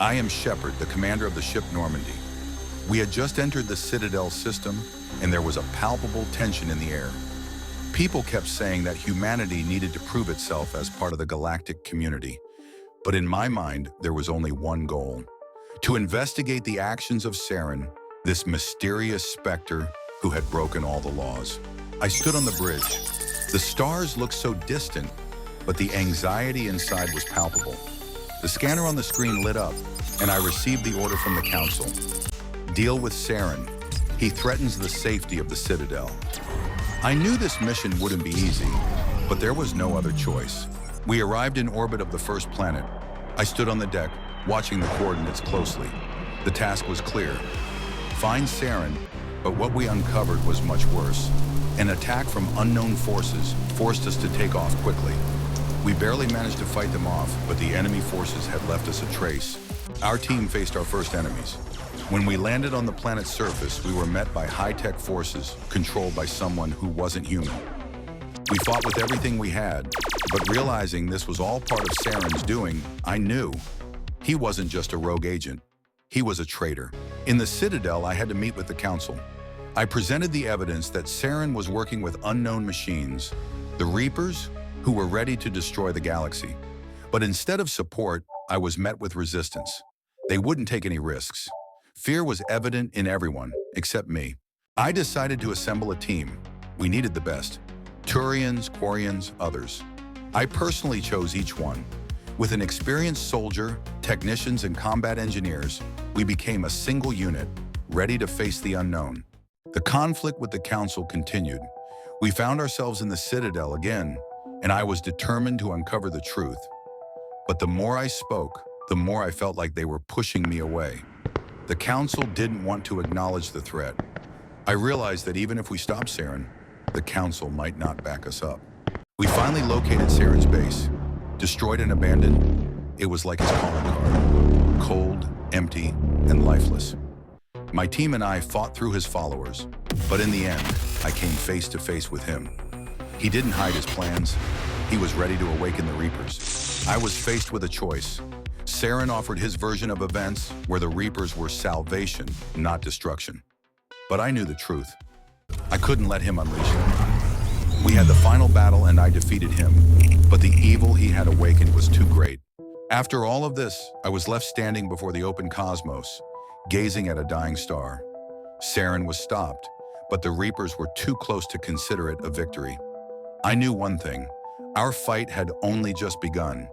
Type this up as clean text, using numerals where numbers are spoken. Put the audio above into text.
I am Shepard, the commander of the ship Normandy. We had just entered the Citadel system, and there was a palpable tension in the air. People kept saying that humanity needed to prove itself as part of the galactic community. But in my mind, there was only one goal: to investigate the actions of Saren, this mysterious specter who had broken all the laws. I stood on the bridge. The stars looked so distant, but the anxiety inside was palpable. The scanner on the screen lit up, and I received the order from the Council. Deal with Saren. He threatens the safety of the Citadel. I knew this mission wouldn't be easy, but there was no other choice. We arrived in orbit of the first planet. I stood on the deck, watching the coordinates closely. The task was clear: find Saren, but what we uncovered was much worse. An attack from unknown forces forced us to take off quickly. We barely managed to fight them off, but the enemy forces had left us a trace. Our team faced our first enemies. When we landed on the planet's surface, we were met by high-tech forces controlled by someone who wasn't human. We fought with everything we had, but realizing this was all part of Saren's doing, I knew he wasn't just a rogue agent. He was a traitor. In the Citadel, I had to meet with the Council. I presented the evidence that Saren was working with unknown machines, the Reapers, who were ready to destroy the galaxy. But instead of support, I was met with resistance. They wouldn't take any risks. Fear was evident in everyone, except me. I decided to assemble a team. We needed the best: Turians, Quarians, others. I personally chose each one. With an experienced soldier, technicians, and combat engineers, we became a single unit, ready to face the unknown. The conflict with the Council continued. We found ourselves in the Citadel again, and I was determined to uncover the truth. But the more I spoke, the more I felt like they were pushing me away. The Council didn't want to acknowledge the threat. I realized that even if we stopped Saren, the Council might not back us up. We finally located Saren's base. Destroyed and abandoned, it was like his calling card: cold, empty, and lifeless. My team and I fought through his followers, but in the end, I came face to face with him. He didn't hide his plans. He was ready to awaken the Reapers. I was faced with a choice. Saren offered his version of events where the Reapers were salvation, not destruction. But I knew the truth. I couldn't let him unleash them. We had the final battle and I defeated him, but the evil he had awakened was too great. After all of this, I was left standing before the open cosmos, gazing at a dying star. Saren was stopped, but the Reapers were too close to consider it a victory. I knew one thing: our fight had only just begun.